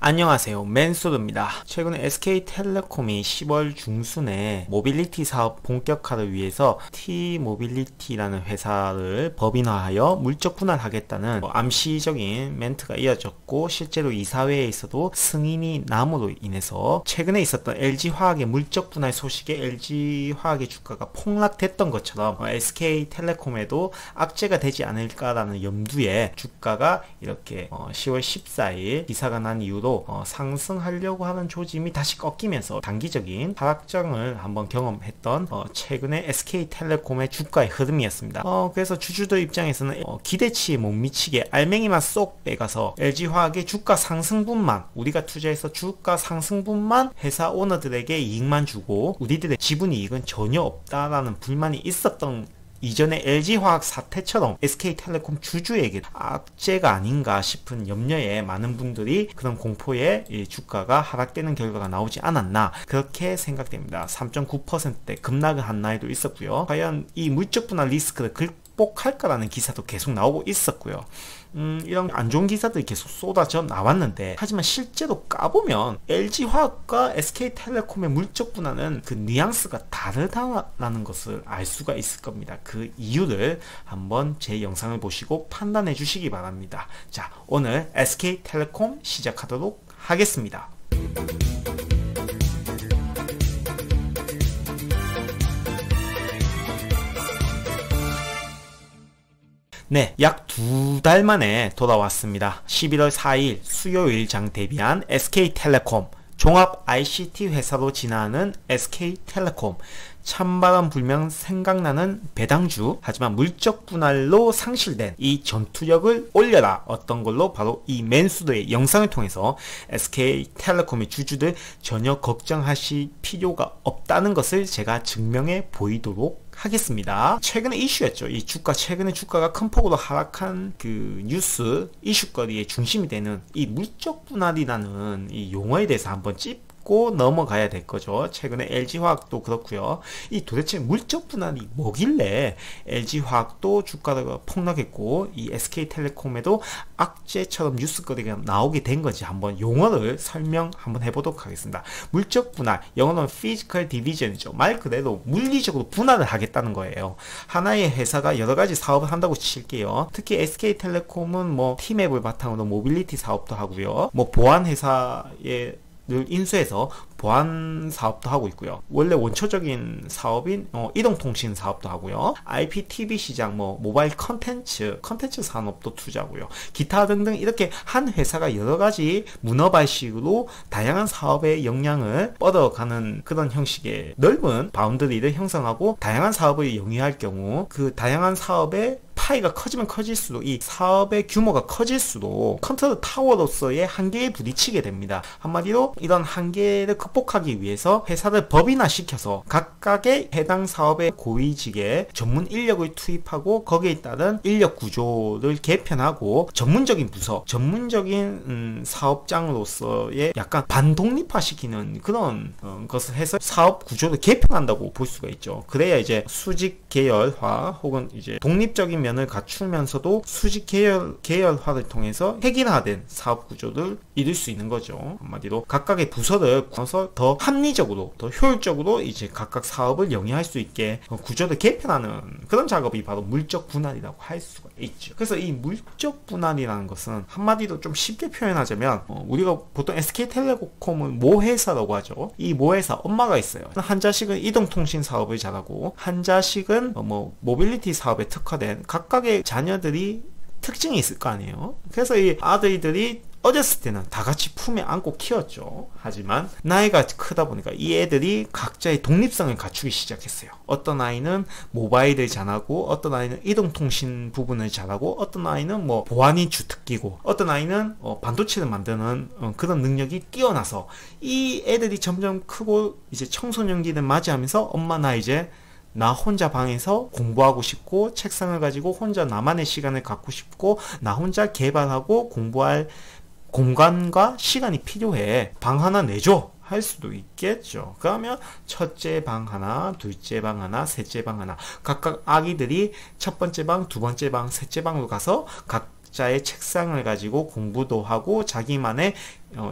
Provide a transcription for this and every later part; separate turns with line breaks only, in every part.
안녕하세요, 맨소드입니다. 최근에 SK텔레콤이 10월 중순에 모빌리티 사업 본격화를 위해서 T모빌리티라는 회사를 법인화하여 물적 분할하겠다는 암시적인 멘트가 이어졌고, 실제로 이사회에서도 승인이 남으로 인해서 최근에 있었던 LG화학의 물적 분할 소식에 LG화학의 주가가 폭락됐던 것처럼 SK텔레콤에도 악재가 되지 않을까라는 염두에 주가가 이렇게 10월 14일 기사가 난 이후로 상승하려고 하는 조짐이 다시 꺾이면서 단기적인 하락장을 한번 경험했던 최근의 SK텔레콤의 주가의 흐름이었습니다. 그래서 주주들 입장에서는 기대치에 못 미치게 알맹이만 쏙 빼가서 LG화학의 주가 상승분만, 우리가 투자해서 주가 상승분만 회사 오너들에게 이익만 주고 우리들의 지분이익은 전혀 없다라는 불만이 있었던 이전에 LG화학 사태처럼 SK텔레콤 주주에게 악재가 아닌가 싶은 염려에 많은 분들이 그런 공포에 주가가 하락되는 결과가 나오지 않았나, 그렇게 생각됩니다. 3.9%대 급락을 한 날도 있었고요. 과연 이 물적 분할 리스크를 극복할까라는 기사도 계속 나오고 있었고요. 이런 안 좋은 기사들이 계속 쏟아져 나왔는데, 하지만 실제로 까보면 LG화학과 SK텔레콤의 물적 분할은 그 뉘앙스가 다르다라는 것을 알 수가 있을 겁니다. 그 이유를 한번 제 영상을 보시고 판단해 주시기 바랍니다. 자, 오늘 SK텔레콤 시작하도록 하겠습니다. 네, 약 2달 만에 돌아왔습니다. 11월 4일 수요일 장 대비한 SK텔레콤, 종합 ICT 회사로 진화하는 SK텔레콤, 찬바람 불면 생각나는 배당주, 하지만 물적 분할로 상실된 이 전투력을 올려라 어떤 걸로 바로 이 맨수도의 영상을 통해서 SK텔레콤의 주주들 전혀 걱정하실 필요가 없다는 것을 제가 증명해 보이도록 하겠습니다. 최근의 이슈였죠. 이 주가, 최근에 주가가 큰 폭으로 하락한 그 뉴스 이슈거리의 중심이 되는 이 물적 분할이라는 이 용어에 대해서 한번 짚고 넘어가야 될 거죠. 최근에 LG화학도 그렇고요. 이 도대체 물적 분할이 뭐길래 LG화학도 주가가 폭락했고 이 SK텔레콤에도 악재처럼 뉴스거리가 나오게 된 건지 한번 용어를 설명 한번 해보도록 하겠습니다. 물적 분할, 영어로는 physical division이죠. 말 그대로 물리적으로 분할을 하겠다는 거예요. 하나의 회사가 여러 가지 사업을 한다고 칠게요. 특히 SK텔레콤은 뭐 T맵을 바탕으로 모빌리티 사업도 하고요. 뭐 보안 회사에 인수해서 보안 사업도 하고 있고요. 원래 원초적인 사업인 이동통신 사업도 하고요. IPTV 시장, 모바일 컨텐츠 산업도 투자하고요. 기타 등등 이렇게 한 회사가 여러 가지 문어발식으로 다양한 사업의 역량을 뻗어가는 그런 형식의 넓은 바운더리를 형성하고 다양한 사업을 영위할 경우 그 다양한 사업의 파이가 커지면 커질수록 이 사업의 규모가 커질수록 컨트롤 타워로서의 한계에 부딪히게 됩니다. 한마디로 이런 한계를 극복하기 위해서 회사를 법인화시켜서 각각의 해당 사업의 고위직에 전문 인력을 투입하고 거기에 따른 인력 구조를 개편하고 전문적인 부서, 전문적인 사업장으로서의 약간 반독립화시키는 그런 것을 해서 사업 구조를 개편한다고 볼 수가 있죠. 그래야 이제 수직 계열화 혹은 이제 독립적인 면을 갖추면서도 수직 계열화를 통해서 획일화된 사업 구조를 이룰 수 있는 거죠. 한마디로 각각의 부서를 구해서 더 합리적으로, 더 효율적으로 이제 각각 사업을 영위할 수 있게 구조를 개편하는 그런 작업이 바로 물적 분할이라고 할 수가 있죠. 그래서 이 물적 분할이라는 것은 한마디로 좀 쉽게 표현하자면 우리가 보통 SK텔레콤을 모회사라고 하죠. 이 모회사 엄마가 있어요. 한 자식은 이동통신 사업을 잘하고 한 자식은 모빌리티 사업에 특화된 각각의 자녀들이 특징이 있을 거 아니에요. 그래서 이 아들들이 어렸을 때는 다 같이 품에 안고 키웠죠. 하지만 나이가 크다 보니까 이 애들이 각자의 독립성을 갖추기 시작했어요. 어떤 아이는 모바일을 잘하고, 어떤 아이는 이동통신 부분을 잘하고, 어떤 아이는 보안이 주특기고, 어떤 아이는 반도체를 만드는 그런 능력이 뛰어나서 이 애들이 점점 크고 이제 청소년기를 맞이하면서 엄마 나 혼자 방에서 공부하고 싶고, 책상을 가지고 혼자 나만의 시간을 갖고 싶고, 나 혼자 개발하고 공부할 공간과 시간이 필요해. 방 하나 내줘. 할 수도 있겠죠. 그러면 첫째 방 하나, 둘째 방 하나, 셋째 방 하나, 각각 아기들이 첫 번째 방, 두 번째 방, 셋째 방으로 가서 각자의 책상을 가지고 공부도 하고 자기만의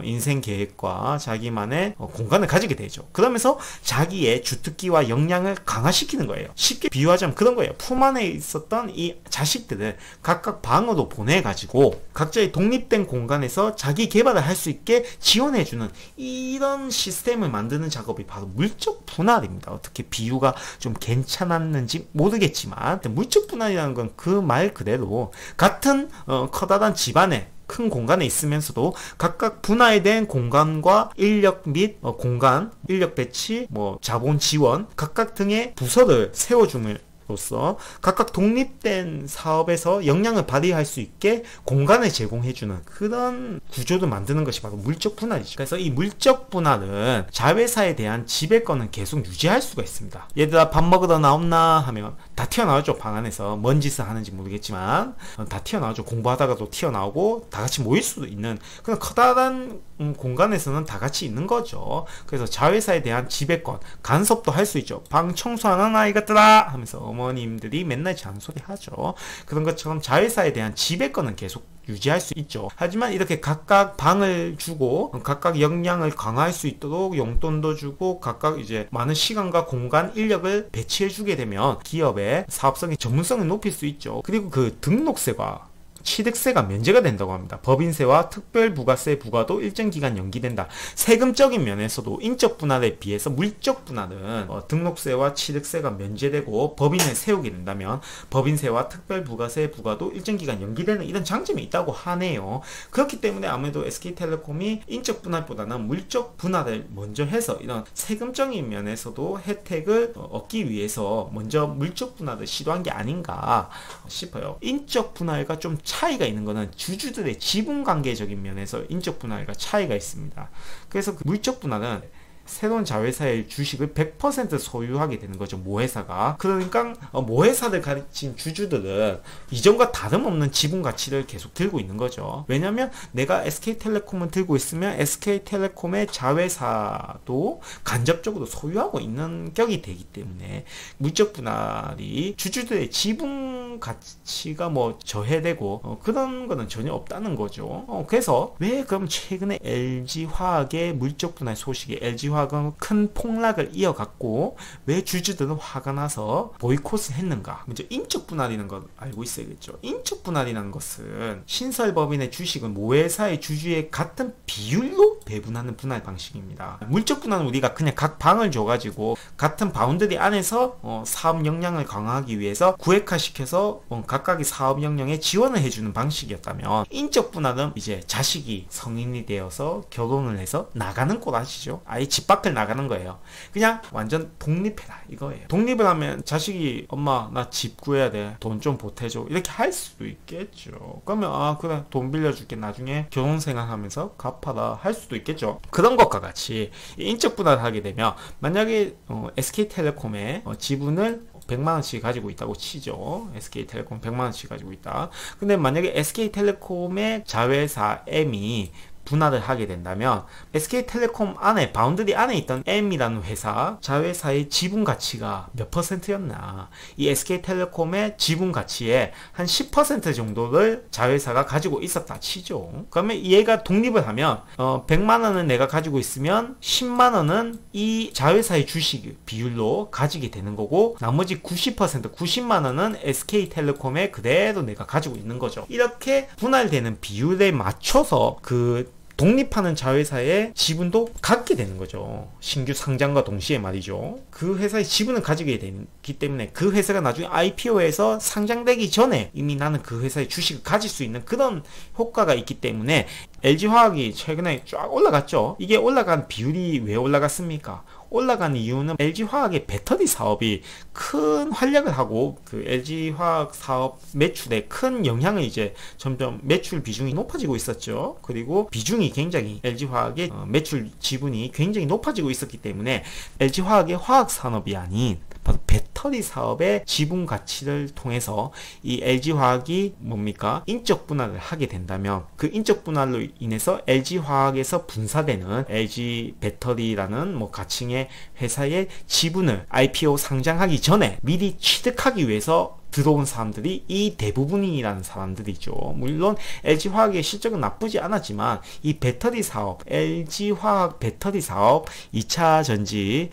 인생 계획과 자기만의 공간을 가지게 되죠. 그러면서 자기의 주특기와 역량을 강화시키는 거예요. 쉽게 비유하자면 그런 거예요. 품 안에 있었던 이 자식들을 각각 방으로 보내가지고 각자의 독립된 공간에서 자기 개발을 할 수 있게 지원해주는 이런 시스템을 만드는 작업이 바로 물적 분할입니다. 어떻게 비유가 좀 괜찮았는지 모르겠지만 물적 분할이라는 건 그 말 그대로 같은 커다란 집안에 큰 공간에 있으면서도 각각 분할된 공간과 인력 및 공간, 인력 배치, 자본 지원 각각 등의 부서를 세워줌으로써 각각 독립된 사업에서 역량을 발휘할 수 있게 공간을 제공해주는 그런 구조를 만드는 것이 바로 물적 분할이죠. 그래서 이 물적 분할은 자회사에 대한 지배권은 계속 유지할 수가 있습니다. 얘들아 밥 먹으러 나온나 하면 다 튀어나오죠. 방 안에서 뭔 짓을 하는지 모르겠지만 다 튀어나오죠. 공부하다가도 튀어나오고 다 같이 모일 수도 있는 그런 커다란 공간에서는 다 같이 있는 거죠. 그래서 자회사에 대한 지배권, 간섭도 할 수 있죠. 방 청소하는 아이가들아 하면서 어머님들이 맨날 잔소리 하죠. 그런 것처럼 자회사에 대한 지배권은 계속 유지할 수 있죠. 하지만 이렇게 각각 방을 주고 각각 역량을 강화할 수 있도록 용돈도 주고 각각 이제 많은 시간과 공간, 인력을 배치해 주게 되면 기업의 사업성의 전문성을 높일 수 있죠. 그리고 그 등록세가 취득세가 면제가 된다고 합니다. 법인세와 특별부가세 부과도 일정 기간 연기된다. 세금적인 면에서도 인적 분할에 비해서 물적 분할은 등록세와 취득세가 면제되고 법인을 세우게 된다면 법인세와 특별부가세 부과도 일정 기간 연기되는 이런 장점이 있다고 하네요. 그렇기 때문에 아무래도 SK텔레콤이 인적 분할보다는 물적 분할을 먼저 해서 이런 세금적인 면에서도 혜택을 얻기 위해서 먼저 물적 분할을 시도한 게 아닌가 싶어요. 인적 분할과 좀 차이가 있는 거는 주주들의 지분 관계적인 면에서 인적 분할과 차이가 있습니다. 그래서 그 물적 분할은 새로운 자회사의 주식을 100% 소유하게 되는 거죠. 모회사가. 그러니까 모회사를 가진 주주들은 이전과 다름없는 지분 가치를 계속 들고 있는 거죠. 왜냐하면 내가 SK텔레콤을 들고 있으면 SK텔레콤의 자회사도 간접적으로 소유하고 있는 격이 되기 때문에 물적 분할이 주주들의 지분 가치가 저해되고 그런 거는 전혀 없다는 거죠. 그래서 왜 그럼 최근에 LG화학의 물적 분할 소식에 LG화학은 큰 폭락을 이어갔고 왜 주주들은 화가 나서 보이콧을 했는가? 먼저 인적 분할이라는 걸 알고 있어야겠죠. 인적 분할이라는 것은 신설법인의 주식은 모회사의 주주의 같은 비율로 배분하는 분할 방식입니다. 물적 분할은 우리가 그냥 각 방을 줘가지고 같은 바운더리 안에서 사업 역량을 강화하기 위해서 구획화시켜서 각각의 사업 역량에 지원을 해주는 방식이었다면 인적 분할은 이제 자식이 성인이 되어서 결혼을 해서 나가는 꼴 아시죠? 아예 집 밖을 나가는 거예요. 그냥 완전 독립해라 이거예요. 독립을 하면 자식이 엄마 나 집 구해야 돼. 돈 좀 보태줘. 이렇게 할 수도 있겠죠. 그러면 그래 돈 빌려줄게. 나중에 결혼 생활하면서 갚아라 할 수도 있겠죠. 그런 것과 같이 인적 분할을 하게 되면 만약에 SK텔레콤의 지분을 100만원씩 가지고 있다고 치죠. SK텔레콤 100만원씩 가지고 있다. 근데 만약에 SK텔레콤의 자회사 M이 분할을 하게 된다면 SK텔레콤 안에 바운더리 안에 있던 M이라는 회사 자회사의 지분 가치가 몇 %였나 이 SK텔레콤의 지분 가치의 한 10% 정도를 자회사가 가지고 있었다 치죠. 그러면 얘가 독립을 하면 100만원은 내가 가지고 있으면 10만원은 이 자회사의 주식 비율로 가지게 되는 거고 나머지 90% 90만원은 SK텔레콤에 그대로 내가 가지고 있는 거죠. 이렇게 분할되는 비율에 맞춰서 그 독립하는 자회사의 지분도 갖게 되는 거죠. 신규 상장과 동시에 말이죠. 그 회사의 지분을 가지게 되기 때문에 그 회사가 나중에 IPO에서 상장되기 전에 이미 나는 그 회사의 주식을 가질 수 있는 그런 효과가 있기 때문에 LG화학이 최근에 쫙 올라갔죠. 이게 올라간 비율이 왜 올라갔습니까? 올라간 이유는 LG화학의 배터리 사업이 큰 활약을 하고 그 LG화학 사업 매출에 큰 영향을 이제 점점 매출 비중이 높아지고 있었죠. 그리고 비중이 굉장히 LG화학의 매출 지분이 굉장히 높아지고 있었기 때문에 LG화학의 화학 산업이 아닌 바로 배터리 사업의 지분 가치를 통해서 이 LG화학이 뭡니까? 인적 분할을 하게 된다면 그 인적 분할로 인해서 LG화학에서 분사되는 LG배터리라는 가칭의 회사의 지분을 IPO 상장하기 전에 미리 취득하기 위해서 들어온 사람들이 이 대부분이라는 사람들이죠. 물론 LG화학의 실적은 나쁘지 않았지만 이 배터리 사업, LG화학 배터리 사업 2차 전지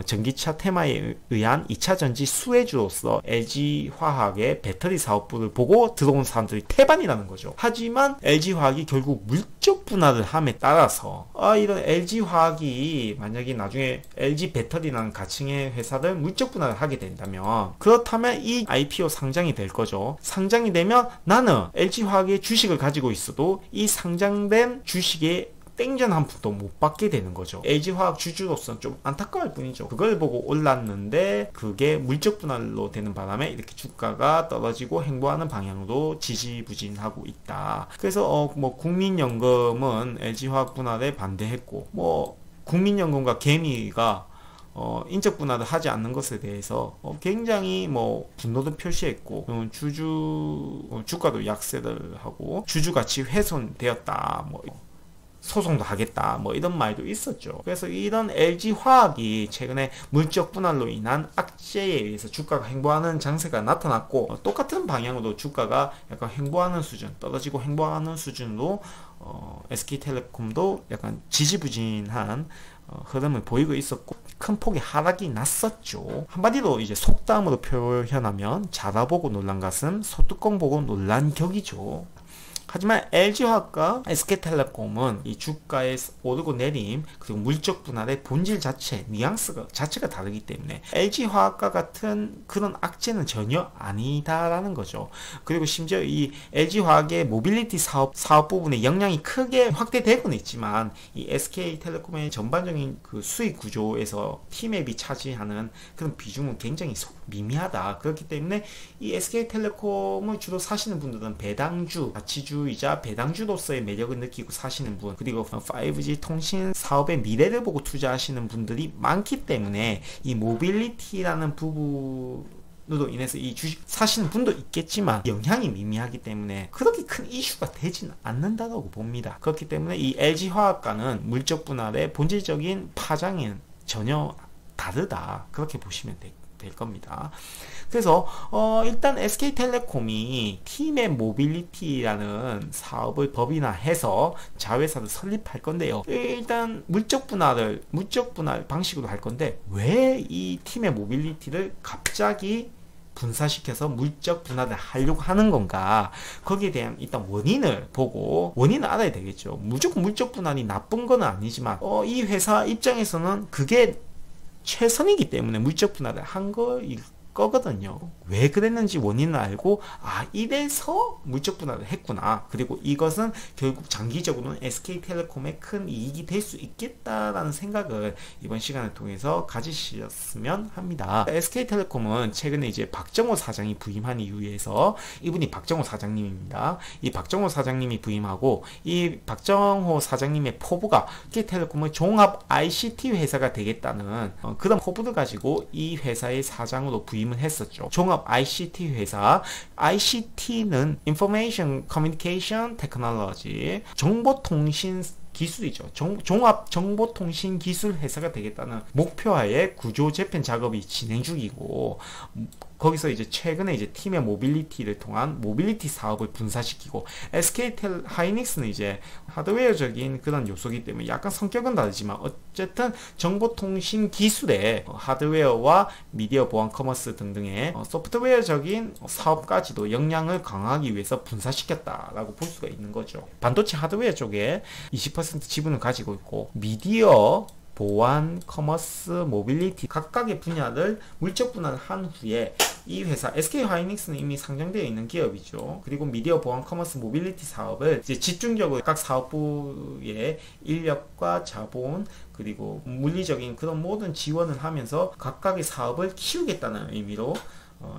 전기차 테마에 의한 2차 전지 수혜주로서 LG화학의 배터리 사업부를 보고 들어온 사람들이 태반이라는 거죠. 하지만 LG화학이 결국 물적 분할을 함에 따라서 이런 LG화학이 만약에 나중에 LG 배터리라는 가칭의 회사를 물적 분할을 하게 된다면, 그렇다면 이 IPO 상장이 될 거죠. 상장이 되면 나는 LG화학의 주식을 가지고 있어도 이 상장된 주식에 땡전 한 푼도 못 받게 되는 거죠. LG화학 주주로서는 좀 안타까울 뿐이죠. 그걸 보고 올랐는데 그게 물적 분할로 되는 바람에 이렇게 주가가 떨어지고 횡보하는 방향으로 지지부진하고 있다. 그래서 국민연금은 LG화학 분할에 반대했고, 국민연금과 개미가 인적 분할을 하지 않는 것에 대해서 굉장히 분노도 표시했고, 주가도 약세를 하고 주주 가치 훼손되었다, 소송도 하겠다, 이런 말도 있었죠. 그래서 이런 LG화학이 최근에 물적 분할로 인한 악재에 의해서 주가가 횡보하는 장세가 나타났고, 똑같은 방향으로 주가가 약간 횡보하는 수준, 떨어지고 횡보하는 수준으로 SK텔레콤도 약간 지지부진한 흐름을 보이고 있었고, 큰 폭의 하락이 났었죠. 한마디로 이제 속담으로 표현하면 자다 보고 놀란 가슴, 소뚜껑 보고 놀란 격이죠. 하지만 LG화학과 SK텔레콤은 이 주가의 오르고 내림, 그리고 물적 분할의 본질 자체, 뉘앙스가 자체가 다르기 때문에 LG화학과 같은 그런 악재는 전혀 아니다라는 거죠. 그리고 심지어 이 LG화학의 모빌리티 사업 부분에 영향이 크게 확대되고는 있지만, 이 SK텔레콤의 전반적인 그 수익 구조에서 T맵이 차지하는 그런 비중은 굉장히 미미하다. 그렇기 때문에 이 SK텔레콤을 주로 사시는 분들은 배당주, 가치주이자 배당주로서의 매력을 느끼고 사시는 분, 그리고 5G 통신 사업의 미래를 보고 투자하시는 분들이 많기 때문에 이 모빌리티라는 부분으로 인해서 이 주식 사시는 분도 있겠지만 영향이 미미하기 때문에 그렇게 큰 이슈가 되지는 않는다고 봅니다. 그렇기 때문에 이 LG화학과는 물적 분할의 본질적인 파장은 전혀 다르다, 그렇게 보시면 될 겁니다. 그래서 일단 SK텔레콤이 T맵 모빌리티라는 사업을 법인화해서 자회사를 설립할 건데요. 일단 물적 분할 방식으로 할 건데, 왜 이 T맵 모빌리티를 갑자기 분사시켜서 물적 분할을 하려고 하는 건가, 거기에 대한 일단 원인을 알아야 되겠죠. 무조건 물적 분할이 나쁜 건 아니지만 이 회사 입장에서는 그게 최선이기 때문에 물적 분할을 한 거일 거거든요. 왜 그랬는지 원인을 알고 이래서 물적 분할을 했구나, 그리고 이것은 결국 장기적으로는 SK텔레콤의 큰 이익이 될 수 있겠다라는 생각을 이번 시간을 통해서 가지셨으면 합니다. SK텔레콤은 최근에 이제 박정호 사장이 부임한 이후에서, 이분이 박정호 사장님입니다. 이 박정호 사장님이 부임하고, 이 박정호 사장님의 포부가 SK텔레콤의 종합 ICT 회사가 되겠다는 그런 포부를 가지고 이 회사의 사장으로 부임을 했었죠. 종합 ICT 회사, ICT는 Information Communication Technology, 정보통신 기술이죠. 종합 정보통신 기술 회사가 되겠다는 목표하에 구조 재편 작업이 진행 중이고, 거기서 이제 최근에 이제 팀의 모빌리티를 통한 모빌리티 사업을 분사시키고, SK하이닉스는 이제 하드웨어적인 그런 요소이기 때문에 약간 성격은 다르지만 어쨌든 정보통신 기술의 하드웨어와 미디어 보안 커머스 등등의 소프트웨어적인 사업까지도 역량을 강화하기 위해서 분사시켰다라고 볼 수가 있는 거죠. 반도체 하드웨어 쪽에 20% 지분을 가지고 있고, 미디어 보안, 커머스, 모빌리티 각각의 분야를 물적 분할을 한 후에 이 회사 SK하이닉스는 이미 상장되어 있는 기업이죠. 그리고 미디어 보안, 커머스, 모빌리티 사업을 이제 집중적으로 각 사업부의 인력과 자본, 그리고 물리적인 그런 모든 지원을 하면서 각각의 사업을 키우겠다는 의미로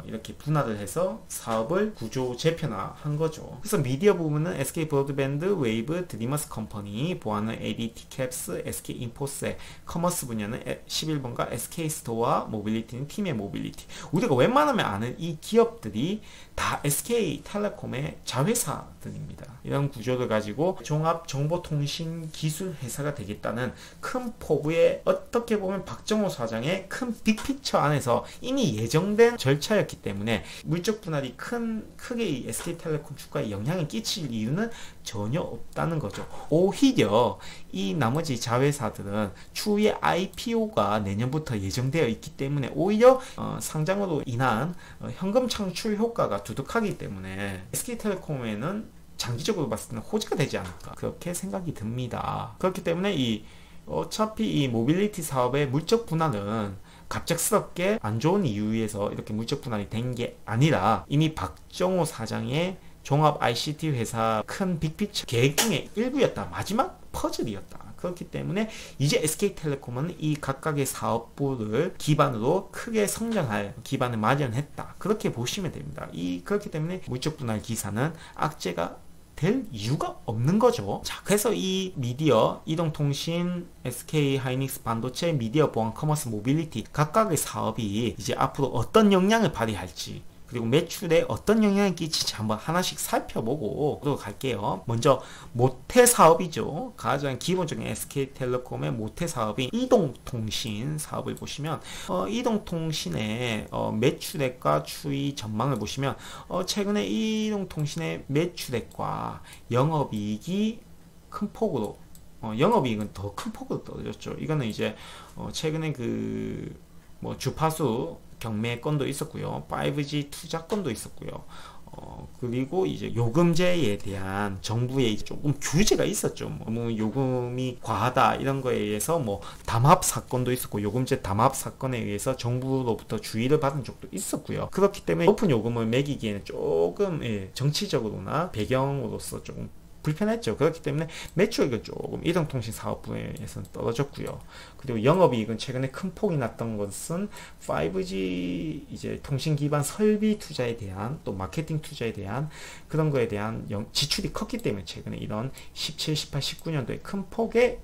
이렇게 분할을 해서 사업을 구조 재편화한 거죠. 그래서 미디어 부분은 SK 브로드밴드, 웨이브, 드리머스 컴퍼니, 보안은 ADT 캡스, SK 인포스, 커머스 분야는 11번가 SK 스토어, 모빌리티는 팀의 모빌리티. 우리가 웬만하면 아는 이 기업들이 다 SK텔레콤의 자회사들입니다. 이런 구조를 가지고 종합 정보통신 기술 회사가 되겠다는 큰 포부에, 어떻게 보면 박정호 사장의 큰 빅피처 안에서 이미 예정된 절차 근처였기 때문에 물적 분할이 크게 이 SK텔레콤 주가에 영향을 끼칠 이유는 전혀 없다는 거죠. 오히려 이 나머지 자회사들은 추후에 IPO가 내년부터 예정되어 있기 때문에 오히려 상장으로 인한 현금 창출 효과가 두둑하기 때문에 SK텔레콤에는 장기적으로 봤을 때는 호재가 되지 않을까 그렇게 생각이 듭니다. 그렇기 때문에 어차피 이 모빌리티 사업의 물적 분할은 갑작스럽게 안 좋은 이유에서 이렇게 물적 분할이 된 게 아니라 이미 박정호 사장의 종합 ICT 회사 큰 빅피처 계획 중에 일부였다. 마지막 퍼즐이었다. 그렇기 때문에 이제 SK텔레콤은 이 각각의 사업부를 기반으로 크게 성장할 기반을 마련했다. 그렇게 보시면 됩니다. 그렇기 때문에 물적 분할 기사는 악재가 될 이유가 없는 거죠. 자, 그래서 이 미디어, 이동통신, SK 하이닉스 반도체, 미디어 보안, 커머스, 모빌리티 각각의 사업이 이제 앞으로 어떤 영향을 발휘할지 그리고 매출에 어떤 영향을 끼칠지 한번 하나씩 살펴보고 갈게요. 먼저 모태 사업이죠. 가장 기본적인 SK텔레콤의 모태 사업인 이동통신 사업을 보시면 이동통신의 매출액과 추이 전망을 보시면 최근에 이동통신의 매출액과 영업이익이 큰 폭으로 영업이익은 더 큰 폭으로 떨어졌죠. 이거는 이제 최근에 주파수 경매 건도 있었고요. 5G 투자 건도 있었고요. 그리고 이제 요금제에 대한 정부의 조금 규제가 있었죠. 요금이 과하다 이런 거에 의해서 담합 사건도 있었고 요금제 담합 사건에 의해서 정부로부터 주의를 받은 적도 있었고요. 그렇기 때문에 높은 요금을 매기기에는 조금 정치적으로나 배경으로서 조금 불편했죠. 그렇기 때문에 매출액은 조금 이동통신 사업부에서는 떨어졌고요. 그리고 영업이익은 최근에 큰 폭이 났던 것은 5G 이제 통신 기반 설비 투자에 대한 또 마케팅 투자에 대한 그런 거에 대한 지출이 컸기 때문에 최근에 이런 17, 18, 19년도에 큰 폭의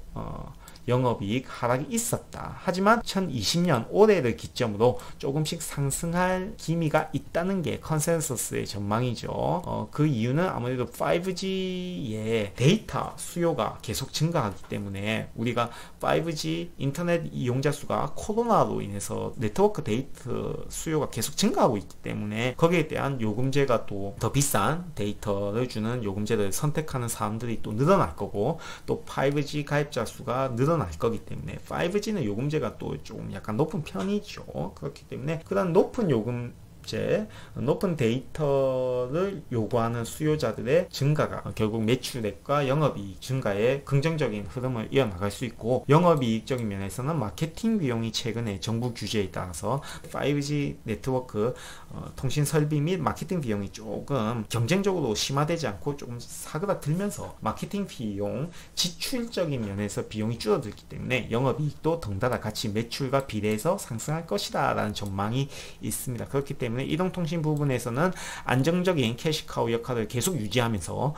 영업이익 하락이 있었다. 하지만 2020년 올해를 기점으로 조금씩 상승할 기미가 있다는 게 컨센서스의 전망이죠. 그 이유는 아무래도 5G의 데이터 수요가 계속 증가하기 때문에 우리가 5G 인터넷 이용자 수가 코로나로 인해서 네트워크 데이터 수요가 계속 증가하고 있기 때문에 거기에 대한 요금제가 또 더 비싼 데이터를 주는 요금제를 선택하는 사람들이 또 늘어날 거고 또 5G 가입자 수가 늘어날 거기 때문에 5G는 요금제가 또 좀 약간 높은 편이죠. 그렇기 때문에 그런 높은 요금제, 높은 데이터를 요구하는 수요자들의 증가가 결국 매출액과 영업이익 증가에 긍정적인 흐름을 이어나갈 수 있고 영업이익적인 면에서는 마케팅 비용이 최근에 정부 규제에 따라서 5G 네트워크 통신 설비 및 마케팅 비용이 조금 경쟁적으로 심화되지 않고 조금 사그라들면서 마케팅 비용 지출적인 면에서 비용이 줄어들기 때문에 영업이익도 덩달아 같이 매출과 비례해서 상승할 것이다 라는 전망이 있습니다. 그렇기 때문에 이동통신 부분에서는 안정적인 캐시카우 역할을 계속 유지하면서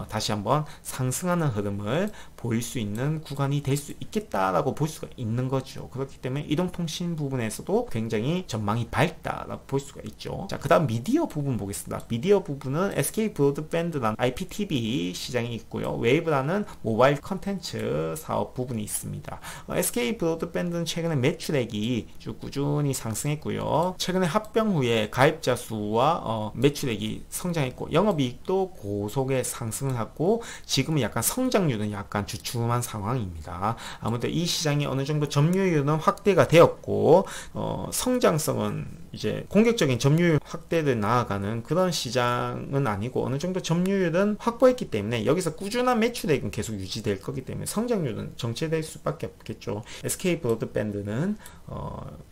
다시 한번 상승하는 흐름을 보일 수 있는 구간이 될 수 있겠다라고 볼 수가 있는 거죠. 그렇기 때문에 이동통신 부분에서도 굉장히 전망이 밝다라고 볼 수가 있죠. 자, 그 다음 미디어 부분 보겠습니다. 미디어 부분은 SK 브로드밴드라는 IPTV 시장이 있고요. 웨이브라는 모바일 컨텐츠 사업 부분이 있습니다. SK 브로드밴드는 최근에 매출액이 쭉 꾸준히 상승했고요. 최근에 합병 후에 가입자 수와 매출액이 성장했고 영업이익도 고속에 상승을 하고 지금은 약간 성장률은 약간 주춤한 상황입니다. 아무튼 이 시장이 어느 정도 점유율은 확대가 되었고 성장성은 이제 공격적인 점유율 확대를 나아가는 그런 시장은 아니고 어느 정도 점유율은 확보했기 때문에 여기서 꾸준한 매출액은 계속 유지될 거기 때문에 성장률은 정체될 수밖에 없겠죠. SK 브로드밴드는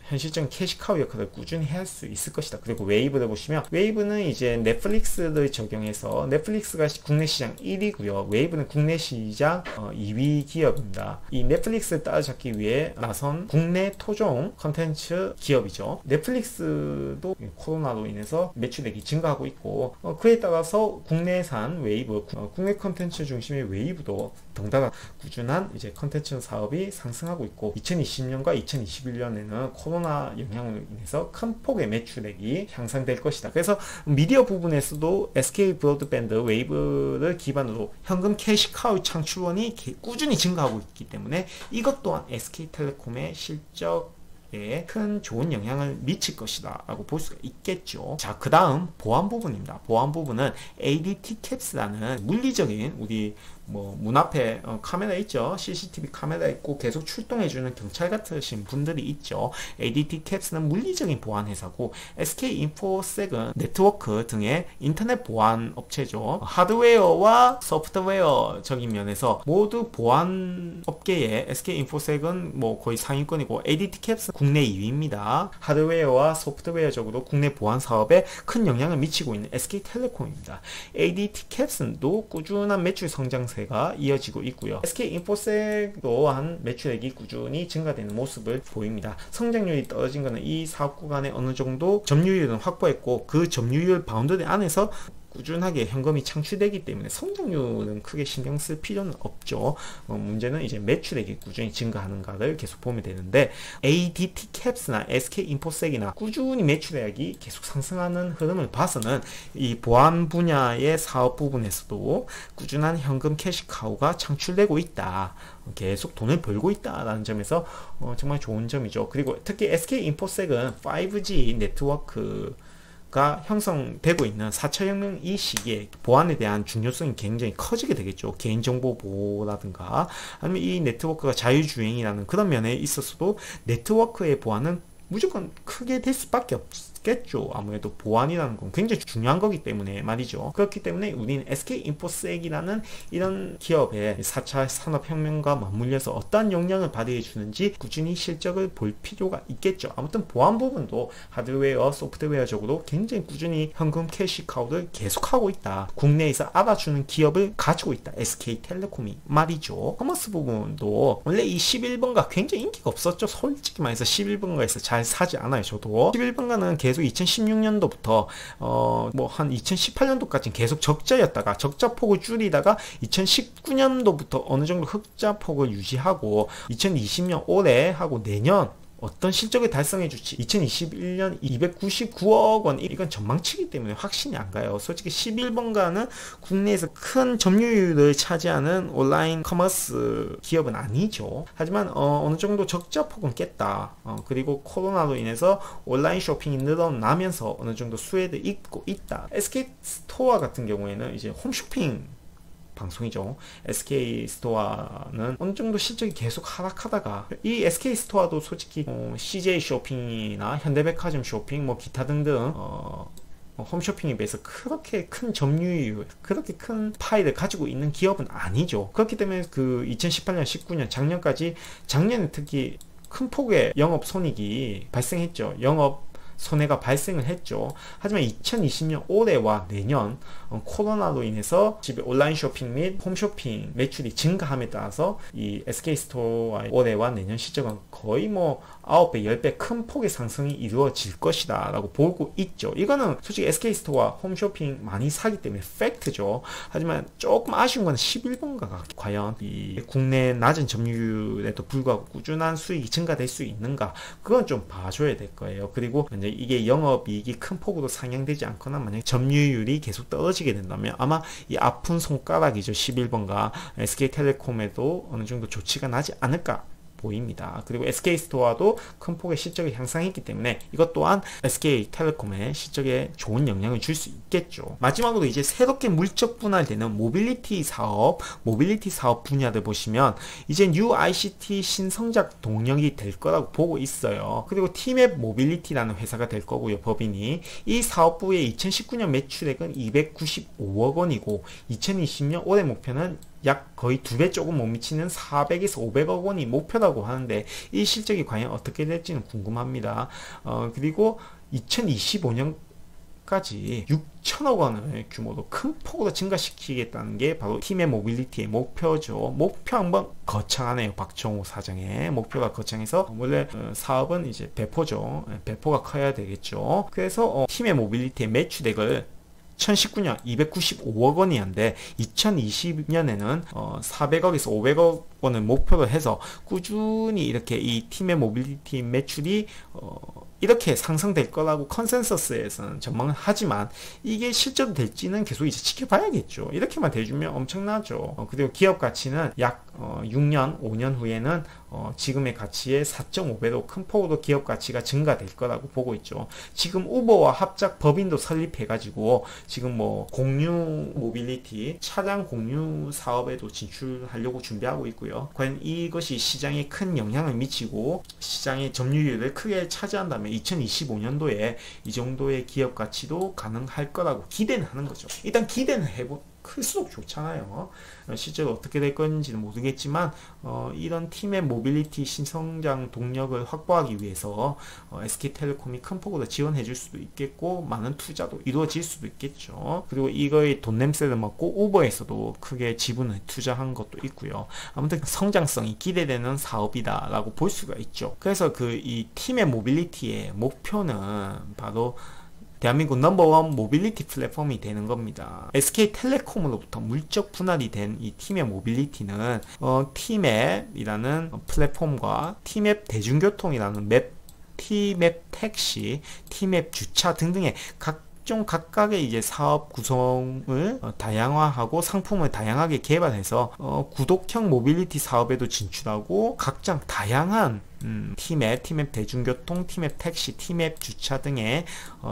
현실적인 캐시카우 역할을 꾸준히 할 수 있을 것이다. 그리고 웨이브를 보시면 웨이브는 이제 넷플릭스를 적용해서 넷플릭스가 국내 시장 1위고요. 웨이브는 국내 시장 2위 기업입니다. 이 넷플릭스를 따라잡기 위해 나선 국내 토종 컨텐츠 기업이죠. 넷플릭스도 코로나로 인해서 매출액이 증가하고 있고 그에 따라서 국내산 웨이브, 국내 컨텐츠 중심의 웨이브도 덩달아 꾸준한 이제 컨텐츠 사업이 상승하고 있고 2020년과 2021년에는 코로나 영향으로 인해서 큰 폭의 매출액이 향상될 것이다. 그래서 미디어 부분에서도 SK 브로드밴드 웨이브를 기반으로 현금 캐시카우 창출원이 꾸준히 증가하고 있기 때문에 이것 또한 SK텔레콤의 실적 큰 좋은 영향을 미칠 것이다 라고 볼 수가 있겠죠. 자, 그 다음 보안 부분입니다. 보안 부분은 ADT 캡스라는 물리적인 우리 뭐 문 앞에 카메라 있죠. CCTV 카메라 있고 계속 출동해주는 경찰 같으신 분들이 있죠. ADT 캡스는 물리적인 보안 회사고 SK 인포색은 네트워크 등의 인터넷 보안 업체죠. 하드웨어와 소프트웨어적인 면에서 모두 보안 업계에 SK 인포색은 뭐 거의 상위권이고 ADT 캡스는 국내 2위입니다. 하드웨어와 소프트웨어적으로 국내 보안 사업에 큰 영향을 미치고 있는 SK텔레콤입니다. ADT 캡슨도 꾸준한 매출 성장세가 이어지고 있고요. SK인포색 또한 매출액이 꾸준히 증가되는 모습을 보입니다. 성장률이 떨어진 것은 이 사업 구간에 어느 정도 점유율은 확보했고 그 점유율 바운더리 안에서 꾸준하게 현금이 창출되기 때문에 성장률은 크게 신경 쓸 필요는 없죠. 문제는 이제 매출액이 꾸준히 증가하는가를 계속 보면 되는데 ADT 캡스나 SK인포색이나 꾸준히 매출액이 계속 상승하는 흐름을 봐서는 이 보안 분야의 사업 부분에서도 꾸준한 현금 캐시카우가 창출되고 있다. 계속 돈을 벌고 있다라는 점에서 정말 좋은 점이죠. 그리고 특히 SK인포색은 5G 네트워크 가 형성되고 있는 4차 혁명 이 시기에 보안에 대한 중요성이 굉장히 커지게 되겠죠. 개인정보 보호라든가 아니면 이 네트워크가 자유주행이라는 그런 면에 있어서도 네트워크의 보안은 무조건 크게 될 수밖에 없겠죠. 아무래도 보안이라는 건 굉장히 중요한 거기 때문에 말이죠. 그렇기 때문에 우리는 SK인포색이라는 이런 기업의 4차 산업혁명과 맞물려서 어떠한 영향을 발휘해 주는지 꾸준히 실적을 볼 필요가 있겠죠. 아무튼 보안 부분도 하드웨어, 소프트웨어적으로 굉장히 꾸준히 현금 캐시카우를 계속하고 있다. 국내에서 알아주는 기업을 가지고 있다. SK텔레콤이 말이죠. 커머스 부분도 원래 이 11번가 굉장히 인기가 없었죠. 솔직히 말해서 11번가에서 잘 사지 않아요. 저도 11번가는 계속 2016년도부터 뭐 한 2018년도까지 계속 적자였다가 적자폭을 줄이다가 2019년도부터 어느 정도 흑자폭을 유지하고 2020년 올해 하고 내년 어떤 실적을 달성해 줄지 2021년 299억 원 이건 전망치기 때문에 확신이 안 가요. 솔직히 11번가는 국내에서 큰 점유율을 차지하는 온라인 커머스 기업은 아니죠. 하지만 어느 정도 적자폭은 깼다. 그리고 코로나로 인해서 온라인 쇼핑이 늘어나면서 어느 정도 수혜를 입고 있다. SK 스토어 같은 경우에는 이제 홈쇼핑 방송이죠. SK 스토어는 어느 정도 실적이 계속 하락하다가 이 SK 스토어도 솔직히 CJ 쇼핑이나 현대백화점 쇼핑 뭐 기타 등등 홈쇼핑에 비해서 그렇게 큰 점유율, 그렇게 큰 파이를 가지고 있는 기업은 아니죠. 그렇기 때문에 그 2018년, 19년, 작년에 특히 큰 폭의 영업 손익이 발생했죠. 영업 손해가 발생을 했죠. 하지만 2020년 올해와 내년 코로나로 인해서 집에 온라인 쇼핑 및 홈쇼핑 매출이 증가함에 따라서 이 SK스토어의 올해와 내년 실적은 거의 뭐 9배, 10배 큰 폭의 상승이 이루어질 것이다 라고 보고 있죠. 이거는 솔직히 SK스토어와 홈쇼핑 많이 사기 때문에 팩트죠. 하지만 조금 아쉬운 건 11번가가 과연 이 국내 낮은 점유율에도 불구하고 꾸준한 수익이 증가될 수 있는가, 그건 좀 봐줘야 될 거예요. 그리고 이게 영업이익이 큰 폭으로 상향되지 않거나 만약 점유율이 계속 떨어지게 된다면 아마 이 아픈 손가락이죠. 11번가 SK텔레콤에도 어느 정도 조치가 나지 않을까 보입니다. 그리고 SK스토어도 큰 폭의 실적이 향상했기 때문에 이것 또한 SK텔레콤의 실적에 좋은 영향을 줄 수 있겠죠. 마지막으로 이제 새롭게 물적 분할되는 모빌리티 사업 분야를 보시면 이제 뉴 ICT 신성장 동력이 될 거라고 보고 있어요. 그리고 티맵 모빌리티라는 회사가 될 거고요. 법인이 이 사업부의 2019년 매출액은 295억 원이고 2020년 올해 목표는 약 거의 2배 조금 못 미치는 400에서 500억 원이 목표라고 하는데 이 실적이 과연 어떻게 될지는 궁금합니다. 그리고 2025년까지 6천억 원을 규모로 큰 폭으로 증가시키겠다는 게 바로 팀의 모빌리티의 목표죠. 목표 한번 거창하네요. 박정호 사장의 목표가 거창해서 원래 사업은 이제 배포죠. 배포가 커야 되겠죠. 그래서 팀의 모빌리티의 매출액을 2019년 295억 원이었는데 2020년에는 400억에서 500억 원을 목표로 해서 꾸준히 이렇게 이 팀의 모빌리티 매출이 이렇게 상승될 거라고 컨센서스에서는 전망을 하지만 이게 실제로 될지는 계속 이제 지켜봐야겠죠. 이렇게만 돼주면 엄청나죠. 그리고 기업 가치는 약 6년, 5년 후에는 지금의 가치의 4.5배로 큰 폭으로 기업 가치가 증가될 거라고 보고 있죠. 지금 우버와 합작 법인도 설립해가지고 지금 뭐 공유 모빌리티, 차량 공유 사업에도 진출하려고 준비하고 있고요. 과연 이것이 시장에 큰 영향을 미치고 시장의 점유율을 크게 차지한다면 2025년도에 이 정도의 기업 가치도 가능할 거라고 기대는 하는 거죠. 일단 기대는 클수록 좋잖아요. 실제로 어떻게 될 건지는 모르겠지만 이런 팀의 모빌리티 신성장 동력을 확보하기 위해서 SK텔레콤이 큰 폭으로 지원해 줄 수도 있겠고 많은 투자도 이루어질 수도 있겠죠. 그리고 이거의 돈 냄새를 맡고 우버에서도 크게 지분을 투자한 것도 있고요. 아무튼 성장성이 기대되는 사업이다 라고 볼 수가 있죠. 그래서 이 팀의 모빌리티의 목표는 바로 대한민국 넘버원 모빌리티 플랫폼이 되는 겁니다. SK텔레콤으로부터 물적 분할이 된 이 티맵 모빌리티는 티맵이라는 플랫폼과 티맵 대중교통이라는 티맵 택시, 티맵 주차 등등의 각각의 이제 사업 구성을 다양화하고 상품을 다양하게 개발해서 구독형 모빌리티 사업에도 진출하고 각장 다양한 티맵 대중교통, 티맵 택시, 티맵 주차 등의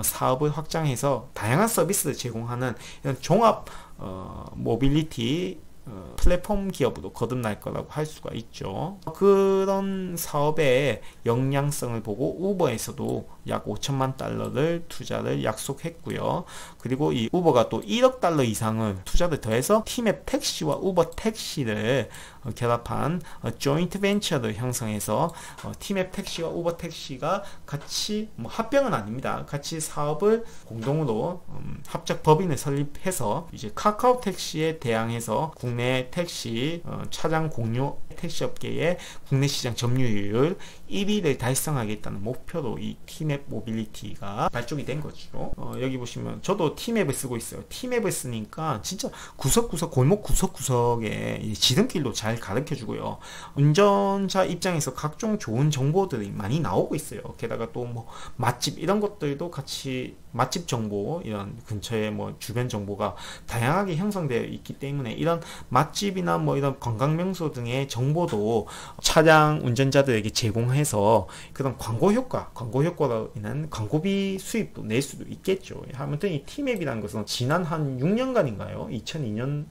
사업을 확장해서 다양한 서비스를 제공하는 이런 종합 모빌리티 플랫폼 기업으로 거듭날 거라고 할 수가 있죠. 그런 사업의 영향성을 보고 우버에서도 약 5천만 달러를 투자를 약속했고요. 그리고 이 우버가 또 1억 달러 이상을 투자를 더해서 티맵 택시와 우버 택시를 결합한 조인트 벤처를 형성해서 티맵 택시와 우버 택시가 같이 합병은 아닙니다. 같이 사업을 공동으로 합작 법인을 설립해서 이제 카카오 택시에 대항해서 국내 택시 차량 공유 택시 업계의 국내 시장 점유율 1위를 달성하겠다는 목표로 이 티맵 모빌리티가 발족이 된 거죠. 여기 보시면 저도 티맵을 쓰고 있어요. 티맵을 쓰니까 진짜 구석구석 골목 구석구석에 지름길도 잘 가르쳐 주고요. 운전자 입장에서 각종 좋은 정보들이 많이 나오고 있어요. 게다가 또 뭐 맛집 이런 것들도 같이 맛집 정보, 이런 근처에 뭐 주변 정보가 다양하게 형성되어 있기 때문에 이런 맛집이나 뭐 이런 관광 명소 등의 정보도 차량 운전자들에게 제공해서 그런 광고 효과로 인한 광고비 수입도 낼 수도 있겠죠. 아무튼 이 티맵이라는 것은 지난 한 6년간인가요?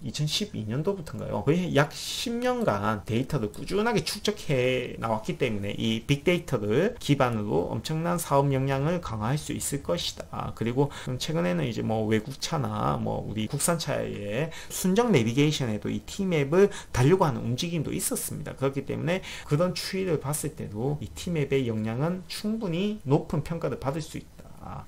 2012년도부터인가요? 거의 약 10년간 데이터를 꾸준하게 축적해 나왔기 때문에 이 빅데이터를 기반으로 엄청난 사업 역량을 강화할 수 있을 것이다. 그리고 최근에는 이제 뭐 외국차나 뭐 우리 국산차의 순정 내비게이션에도 이 티맵을 달려고 하는 움직임도 있었습니다. 그렇기 때문에 그런 추이를 봤을 때도 이 티맵의 역량은 충분히 높은 평가를 받을 수 있다.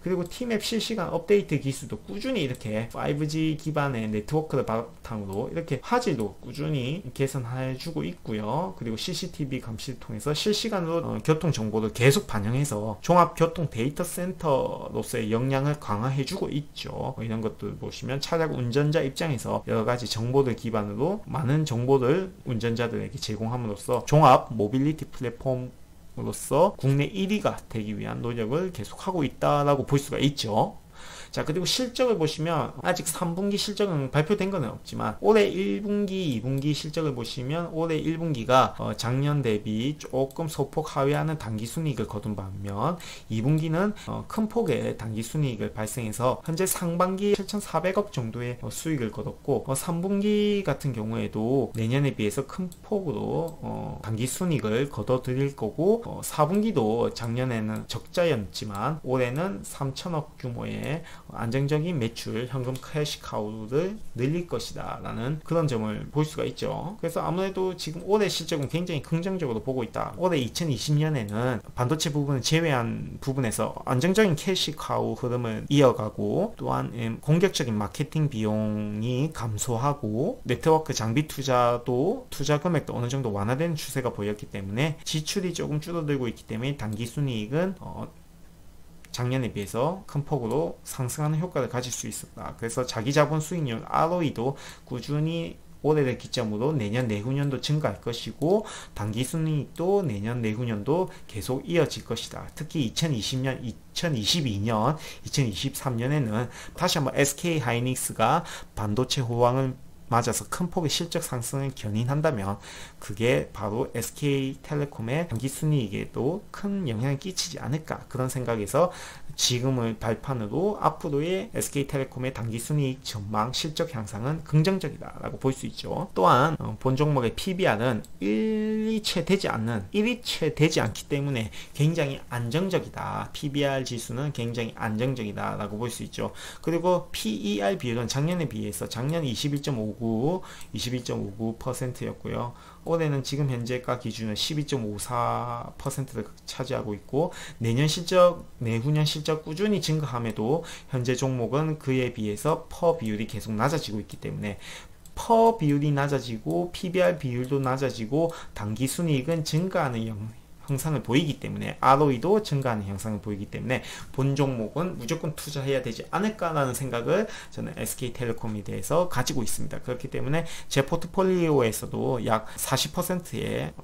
그리고 티맵 실시간 업데이트 기술도 꾸준히 이렇게 5G 기반의 네트워크를 바탕으로 이렇게 화질도 꾸준히 개선해주고 있고요. 그리고 CCTV 감시를 통해서 실시간으로 교통 정보를 계속 반영해서 종합 교통 데이터 센터로서의 역량을 강화해주고 있죠. 이런 것들 보시면 차량 운전자 입장에서 여러 가지 정보를 기반으로 많은 정보를 운전자들에게 제공함으로써 종합 모빌리티 플랫폼 으로서 국내 1위가 되기 위한 노력을 계속하고 있다라고 볼 수가 있죠. 자, 그리고 실적을 보시면 아직 3분기 실적은 발표된 건 없지만 올해 1분기, 2분기 실적을 보시면 올해 1분기가 작년 대비 조금 소폭 하회하는 당기순이익을 거둔 반면 2분기는 큰 폭의 당기순이익을 발생해서 현재 상반기 7,400억 정도의 수익을 거뒀고 3분기 같은 경우에도 내년에 비해서 큰 폭으로 당기순이익을 거둬들일 거고 4분기도 작년에는 적자였지만 올해는 3천억 규모의 안정적인 매출, 현금 캐시카우를 늘릴 것이다 라는 그런 점을 볼 수가 있죠. 그래서 아무래도 지금 올해 실적은 굉장히 긍정적으로 보고 있다. 올해 2020년에는 반도체 부분을 제외한 부분에서 안정적인 캐시카우 흐름을 이어가고 또한 공격적인 마케팅 비용이 감소하고 네트워크 장비 투자도 투자 금액도 어느 정도 완화되는 추세가 보였기 때문에 지출이 조금 줄어들고 있기 때문에 단기순이익은 작년에 비해서 큰 폭으로 상승하는 효과를 가질 수 있었다. 그래서 자기자본 수익률 ROE도 꾸준히 올해를 기점으로 내년 내후년도 증가할 것이고 단기순이익도 내년 내후년도 계속 이어질 것이다. 특히 2020년, 2022년, 2023년에는 다시 한번 SK 하이닉스가 반도체 호황을 맞아서 큰 폭의 실적 상승을 견인한다면 그게 바로 SK텔레콤의 당기순이익에도 큰 영향을 끼치지 않을까, 그런 생각에서 지금의 발판으로 앞으로의 SK텔레콤의 당기순이익 전망 실적 향상은 긍정적이다 라고 볼 수 있죠. 또한 본 종목의 PBR은 1위채 되지 않기 때문에 굉장히 안정적이다. PBR 지수는 굉장히 안정적이다 라고 볼 수 있죠. 그리고 PER 비율은 작년에 비해서 작년 21.59%였고요. 올해는 지금 현재가 기준은 12.54%를 차지하고 있고, 내후년 실적 꾸준히 증가함에도 현재 종목은 그에 비해서 퍼 비율이 계속 낮아지고 있기 때문에, 퍼 비율이 낮아지고 PBR 비율도 낮아지고 당기순이익은 증가하는 형상을 보이기 때문에, ROE도 증가하는 형상을 보이기 때문에 본 종목은 무조건 투자해야 되지 않을까라는 생각을 저는 SK텔레콤에 대해서 가지고 있습니다. 그렇기 때문에 제 포트폴리오에서도 약 40%의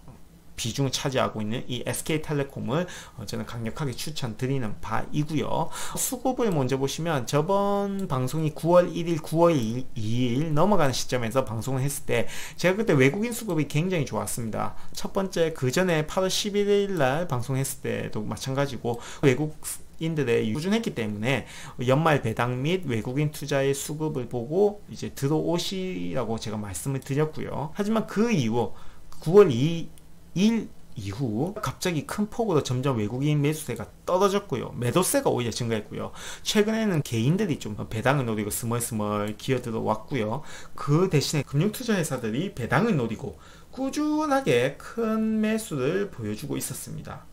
비중을 차지하고 있는 이 SK텔레콤을 저는 강력하게 추천드리는 바이고요. 수급을 먼저 보시면, 저번 방송이 9월 1일, 9월 2일 넘어가는 시점에서 방송을 했을 때 제가 그때 외국인 수급이 굉장히 좋았습니다. 첫 번째, 그 전에 8월 11일 날 방송했을 때도 마찬가지고 외국인들의 꾸준했기 때문에 연말 배당 및 외국인 투자의 수급을 보고 이제 들어오시라고 제가 말씀을 드렸고요. 하지만 그 이후 9월 2일 이후 갑자기 큰 폭으로 점점 외국인 매수세가 떨어졌고요. 매도세가 오히려 증가했고요. 최근에는 개인들이 좀 배당을 노리고 스멀스멀 기어들어 왔고요. 그 대신에 금융투자회사들이 배당을 노리고 꾸준하게 큰 매수를 보여주고 있었습니다.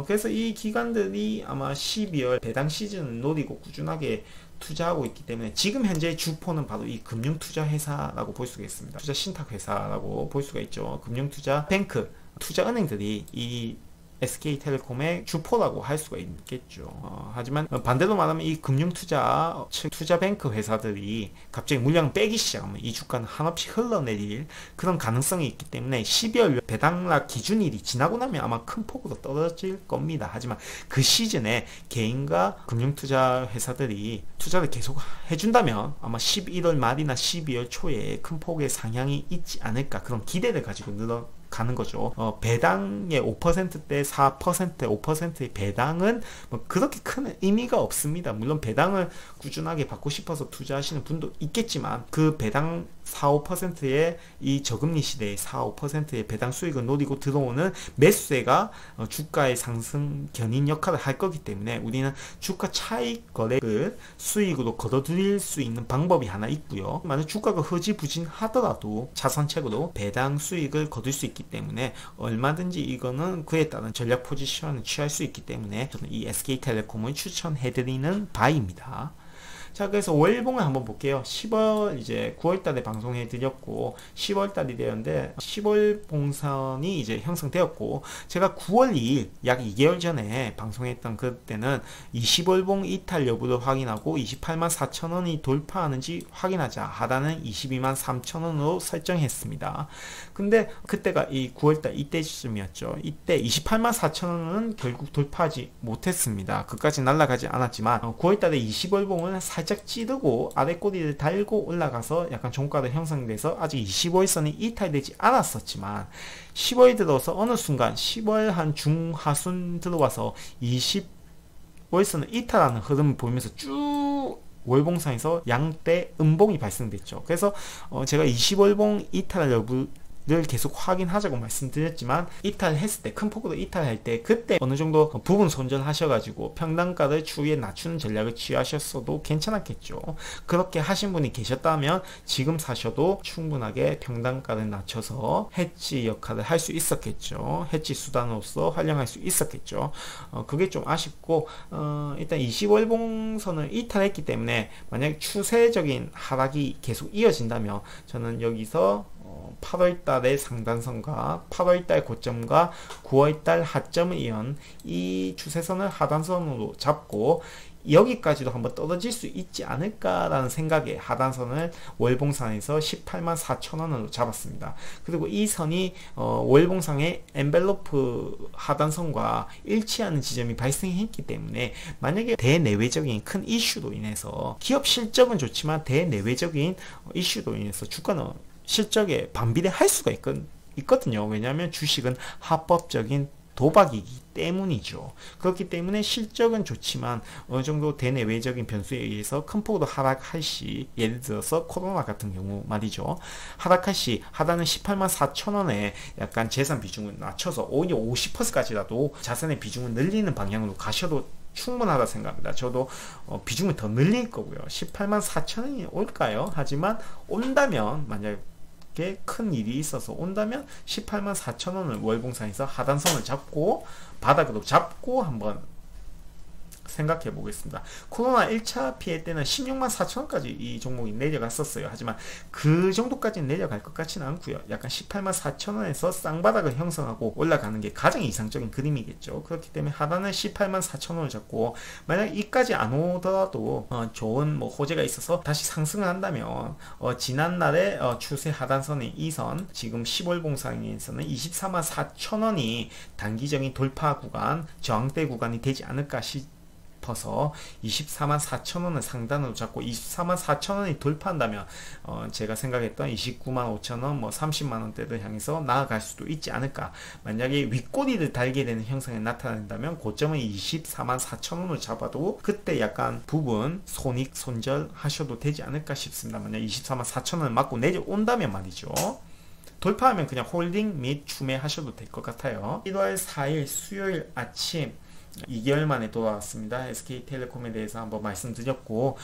그래서 이 기관들이 아마 12월 배당 시즌을 노리고 꾸준하게 투자하고 있기 때문에 지금 현재 주포는 바로 이 금융투자회사라고 볼 수가 있습니다. 투자 신탁회사라고 볼 수가 있죠. 금융투자 뱅크, 투자은행들이 이 SK텔레콤의 주포라고 할 수가 있겠죠. 하지만 반대로 말하면 이 금융투자 투자뱅크 회사들이 갑자기 물량을 빼기 시작하면 이 주가는 한없이 흘러내릴 그런 가능성이 있기 때문에 12월 배당락 기준일이 지나고 나면 아마 큰 폭으로 떨어질 겁니다. 하지만 그 시즌에 개인과 금융투자 회사들이 투자를 계속 해준다면 아마 11월 말이나 12월 초에 큰 폭의 상향이 있지 않을까, 그런 기대를 가지고 가는 거죠. 배당의 5%대 4%, 5%의 배당은 뭐 그렇게 큰 의미가 없습니다. 물론 배당을 꾸준하게 받고 싶어서 투자하시는 분도 있겠지만, 그 배당 4, 5%의 이 저금리 시대의 4, 5%의 배당 수익을 노리고 들어오는 매수세가 주가의 상승 견인 역할을 할 거기 때문에 우리는 주가 차익 거래를 수익으로 걸어들일 수 있는 방법이 하나 있고요. 만약 주가가 흐지부진하더라도 차선책으로 배당 수익을 거둘 수 있기 때문에 얼마든지 이거는 그에 따른 전략 포지션을 취할 수 있기 때문에 저는 이 SK텔레콤을 추천해드리는 바입니다. 자, 그래서 월봉을 한번 볼게요. 10월 이제 9월달에 방송해 드렸고 10월달이 되었는데 10월 봉선이 이제 형성되었고, 제가 9월 2일 약 2개월 전에 방송했던 그때는 20월봉 이탈 여부를 확인하고 28만 4천원이 돌파하는지 확인하자, 하단은 22만 3천원으로 설정했습니다. 근데 그때가 이 9월달 이때쯤이었죠. 이때 28만 4천원은 결국 돌파하지 못했습니다. 그까지 날아가지 않았지만 9월달에 20월봉을 살짝 찌르고 아래 꼬리를 달고 올라가서 약간 종가를 형성돼서 아직 25일선이 이탈되지 않았었지만 10월 들어서 어느 순간 10월 한 중하순 들어와서 20월선을 이탈하는 흐름을 보이면서 쭉 월봉상에서 양대 음봉이 발생됐죠. 그래서 제가 20월봉 이탈 여부를 계속 확인하자고 말씀드렸지만, 이탈했을 때, 큰 폭으로 이탈할 때 그때 어느 정도 부분 손절하셔가지고 평단가를 추후에 낮추는 전략을 취하셨어도 괜찮았겠죠. 그렇게 하신 분이 계셨다면 지금 사셔도 충분하게 평단가를 낮춰서 해지 역할을 할 수 있었겠죠. 해지 수단으로서 활용할 수 있었겠죠. 그게 좀 아쉽고, 일단 20월봉선을 이탈했기 때문에 만약 추세적인 하락이 계속 이어진다면 저는 여기서 8월달의 상단선과 8월달 고점과 9월달 하점을 이은 이 추세선을 하단선으로 잡고 여기까지도 한번 떨어질 수 있지 않을까라는 생각에 하단선을 월봉상에서 184,000원으로 잡았습니다. 그리고 이 선이 월봉상의 엔벨로프 하단선과 일치하는 지점이 발생했기 때문에 만약에 대내외적인 큰 이슈로 인해서 기업 실적은 좋지만 대내외적인 이슈로 인해서 주가는 실적에 반비례할 수가 있거든요. 왜냐하면 주식은 합법적인 도박이기 때문이죠. 그렇기 때문에 실적은 좋지만 어느 정도 대내외적인 변수에 의해서 큰 폭으로 하락할 시, 예를 들어서 코로나 같은 경우 말이죠. 하락할 시 하단은 184,000원에 약간 재산 비중을 낮춰서 오히려 50%까지라도 자산의 비중을 늘리는 방향으로 가셔도 충분하다 생각합니다. 저도 비중을 더 늘릴 거고요. 184,000원이 올까요? 하지만 온다면 만약 큰 일이 있어서 온다면 184,000원을 월봉상에서 하단선을 잡고 바닥으로 잡고 한번 생각해 보겠습니다. 코로나 1차 피해 때는 164,000원까지 이 종목이 내려갔었어요. 하지만 그 정도까지는 내려갈 것 같지는 않고요. 약간 184,000원에서 쌍바닥을 형성하고 올라가는 게 가장 이상적인 그림이겠죠. 그렇기 때문에 하단은 184,000원을 잡고 만약 이까지 안 오더라도 좋은 호재가 있어서 다시 상승을 한다면 지난날의 추세 하단선의 이 선 지금 10월 봉상에서는 244,000원이 단기적인 돌파 구간, 저항대 구간이 되지 않을까 싶어서 244,000원을 상단으로 잡고 244,000원이 돌파한다면 제가 생각했던 295,000원, 30만원대를 향해서 나아갈 수도 있지 않을까. 만약에 윗꼬리를 달게 되는 형상이 나타난다면 고점은 244,000원을 잡아도 그때 약간 부분 손절 하셔도 되지 않을까 싶습니다. 만약 244,000원을 맞고 내려온다면 말이죠. 돌파하면 그냥 홀딩 및 추매하셔도 될 것 같아요. 1월 4일 수요일 아침 2개월 만에 돌아왔습니다. SK텔레콤에 대해서 한번 말씀드렸고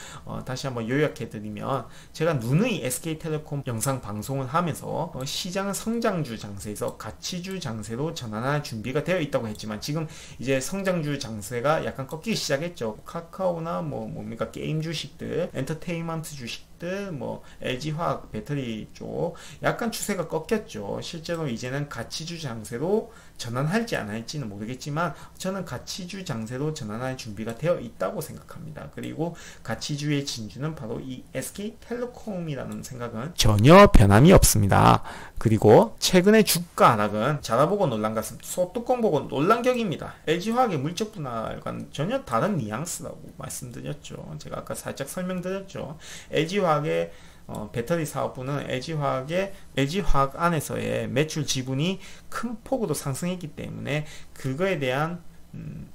다시 한번 요약해드리면 제가 누누이 SK텔레콤 영상 방송을 하면서 시장은 성장주 장세에서 가치주 장세로 전환할 준비가 되어 있다고 했지만 지금 이제 성장주 장세가 약간 꺾이기 시작했죠. 카카오나 뭡니까 게임 주식들, 엔터테인먼트 주식들, LG화학 배터리 쪽 약간 추세가 꺾였죠. 실제로 이제는 가치주 장세로 전환할지 안 할지는 모르겠지만 저는 가치주 장세로 전환할 준비가 되어 있다고 생각합니다. 그리고 가치주의 진주는 바로 이 SK텔레콤이라는 생각은 전혀 변함이 없습니다. 그리고 최근의 주가 하락은 자라보고 놀란 가슴, 소뚜껑 보고 놀란 격입니다. LG화학의 물적 분할과는 전혀 다른 뉘앙스라고 말씀드렸죠. 제가 아까 살짝 설명드렸죠. LG화학의 배터리 사업부는 LG화학 안에서의 매출 지분이 큰 폭으로 상승했기 때문에 그거에 대한